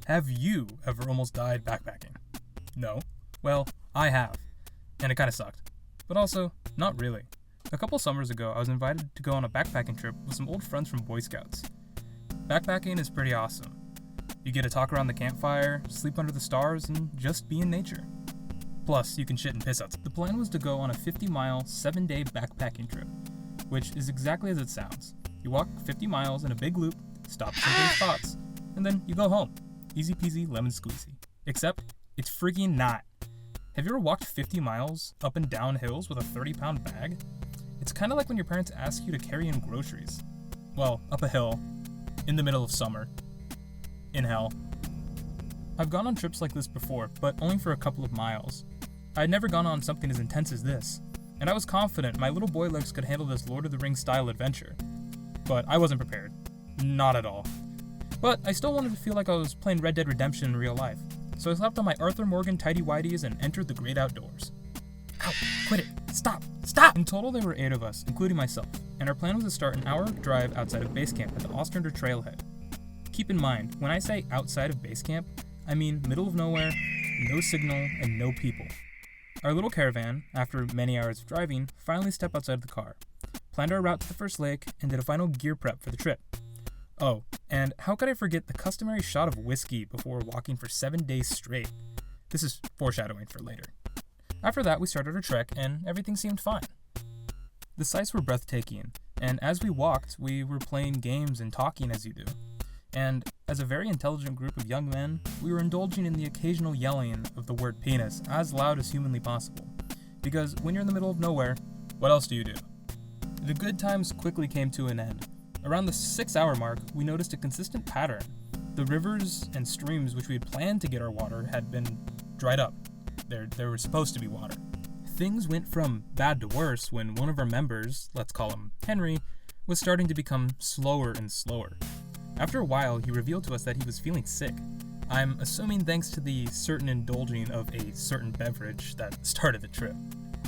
Have you ever almost died backpacking? No? Well, I have. And it kinda sucked. But also, not really. A couple summers ago, I was invited to go on a backpacking trip with some old friends from Boy Scouts. Backpacking is pretty awesome. You get to talk around the campfire, sleep under the stars, and just be in nature. Plus, you can shit and piss outside. The plan was to go on a 50-mile, 7-day backpacking trip, which is exactly as it sounds. You walk 50 miles in a big loop, stop at some great spots, and then you go home. Easy peasy, lemon squeezy. Except, it's freaking not. Have you ever walked 50 miles up and down hills with a 30-pound bag? It's kind of like when your parents ask you to carry in groceries. Well, up a hill, in the middle of summer, in hell. I've gone on trips like this before, but only for a couple of miles. I had never gone on something as intense as this, and I was confident my little boy legs could handle this Lord of the Rings style adventure. But I wasn't prepared. Not at all. But I still wanted to feel like I was playing Red Dead Redemption in real life, so I slapped on my Arthur Morgan tighty-whities and entered the great outdoors. Ow! Quit it! Stop! Stop! In total there were 8 of us, including myself, and our plan was to start an hour drive outside of base camp at the Ostrander Trailhead. Keep in mind, when I say outside of base camp, I mean middle of nowhere, no signal, and no people. Our little caravan, after many hours of driving, finally stepped outside the car, planned our route to the first lake, and did a final gear prep for the trip. Oh, and how could I forget the customary shot of whiskey before walking for 7 days straight? This is foreshadowing for later. After that, we started our trek, and everything seemed fine. The sights were breathtaking, and as we walked, we were playing games and talking as you do. And as a very intelligent group of young men, we were indulging in the occasional yelling of the word penis as loud as humanly possible. Because when you're in the middle of nowhere, what else do you do? The good times quickly came to an end. Around the 6-hour mark, we noticed a consistent pattern. The rivers and streams which we had planned to get our water had been dried up. There was supposed to be water. Things went from bad to worse when one of our members, let's call him Henry, was starting to become slower and slower. After a while, he revealed to us that he was feeling sick. I'm assuming thanks to the certain indulging of a certain beverage that started the trip.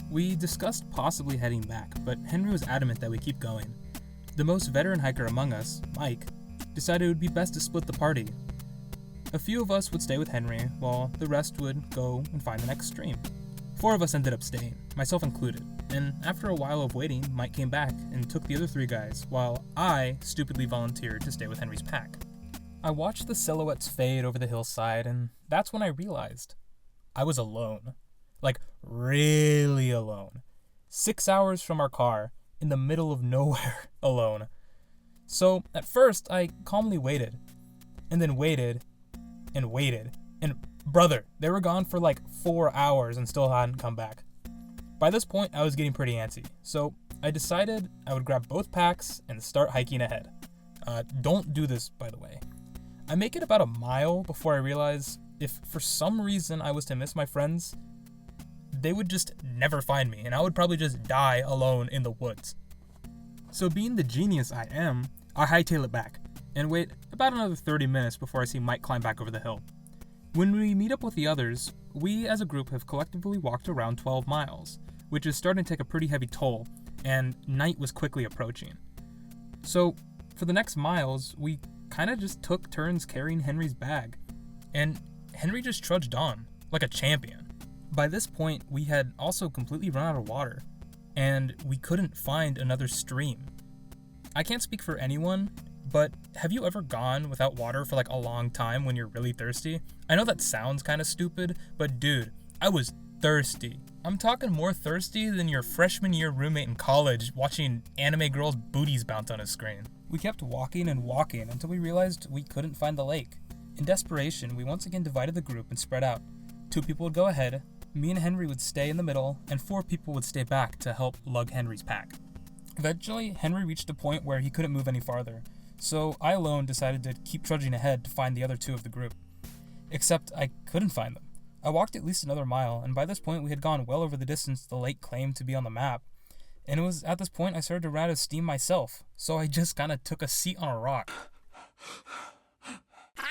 We discussed possibly heading back, but Henry was adamant that we keep going. The most veteran hiker among us, Mike, decided it would be best to split the party. A few of us would stay with Henry, while the rest would go and find the next stream. 4 of us ended up staying, myself included, and after a while of waiting, Mike came back and took the other 3 guys, while I stupidly volunteered to stay with Henry's pack. I watched the silhouettes fade over the hillside, and that's when I realized I was alone. Like, really alone. 6 hours from our car, in the middle of nowhere, alone. So, at first, I calmly waited, and then waited, and waited, and brother, they were gone for like 4 hours and still hadn't come back. By this point, I was getting pretty antsy, so I decided I would grab both packs and start hiking ahead. Don't do this, by the way. I make it about a mile before I realize if for some reason I was to miss my friends, they would just never find me, and I would probably just die alone in the woods. So being the genius I am, I hightail it back, and wait about another 30 minutes before I see Mike climb back over the hill. When we meet up with the others, we as a group have collectively walked around 12 miles, which is starting to take a pretty heavy toll, and night was quickly approaching. So, for the next miles, we kinda just took turns carrying Henry's bag, and Henry just trudged on, like a champion. By this point, we had also completely run out of water, and we couldn't find another stream. I can't speak for anyone, but have you ever gone without water for like a long time when you're really thirsty? I know that sounds kind of stupid, but dude, I was thirsty. I'm talking more thirsty than your freshman year roommate in college watching anime girls' booties bounce on his screen. We kept walking and walking until we realized we couldn't find the lake. In desperation, we once again divided the group and spread out. 2 people would go ahead, me and Henry would stay in the middle, and 4 people would stay back to help lug Henry's pack. Eventually, Henry reached a point where he couldn't move any farther, so I alone decided to keep trudging ahead to find the other 2 of the group. Except I couldn't find them. I walked at least another mile, and by this point we had gone well over the distance the lake claimed to be on the map. And it was at this point I started to run out of steam myself, so I just kinda took a seat on a rock.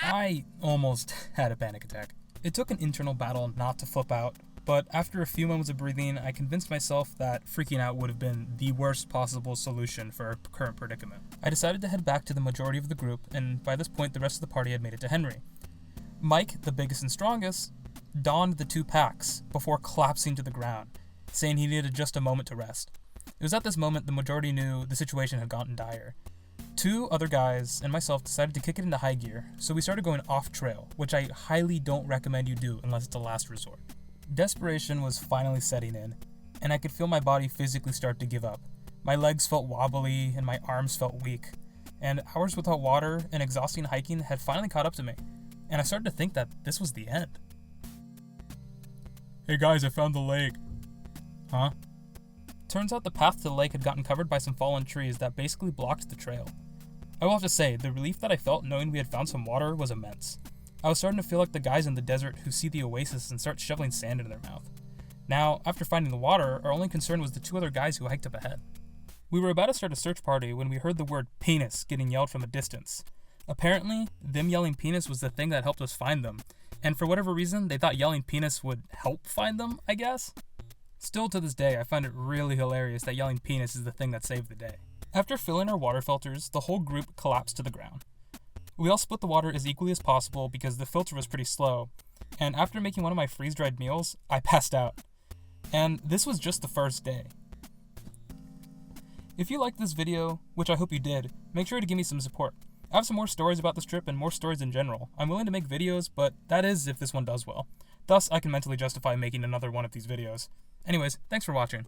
I almost had a panic attack. It took an internal battle not to flip out, but after a few moments of breathing, I convinced myself that freaking out would have been the worst possible solution for our current predicament. I decided to head back to the majority of the group, and by this point the rest of the party had made it to Henry. Mike, the biggest and strongest, donned the 2 packs before collapsing to the ground, saying he needed just a moment to rest. It was at this moment the majority knew the situation had gotten dire. 2 other guys and myself decided to kick it into high gear, so we started going off trail, which I highly don't recommend you do unless it's a last resort. Desperation was finally setting in, and I could feel my body physically start to give up. My legs felt wobbly and my arms felt weak, and hours without water and exhausting hiking had finally caught up to me, and I started to think that this was the end. Hey guys, I found the lake. Huh? Turns out the path to the lake had gotten covered by some fallen trees that basically blocked the trail. I will have to say, the relief that I felt knowing we had found some water was immense. I was starting to feel like the guys in the desert who see the oasis and start shoveling sand into their mouth. Now, after finding the water, our only concern was the 2 other guys who hiked up ahead. We were about to start a search party when we heard the word penis getting yelled from a distance. Apparently, them yelling penis was the thing that helped us find them, and for whatever reason, they thought yelling penis would help find them, I guess? Still to this day, I find it really hilarious that yelling penis is the thing that saved the day. After filling our water filters, the whole group collapsed to the ground. We all split the water as equally as possible because the filter was pretty slow, and after making one of my freeze-dried meals, I passed out. And this was just the first day. If you liked this video, which I hope you did, make sure to give me some support. I have some more stories about this trip and more stories in general. I'm willing to make videos, but that is if this one does well. Thus, I can mentally justify making another one of these videos. Anyways, thanks for watching.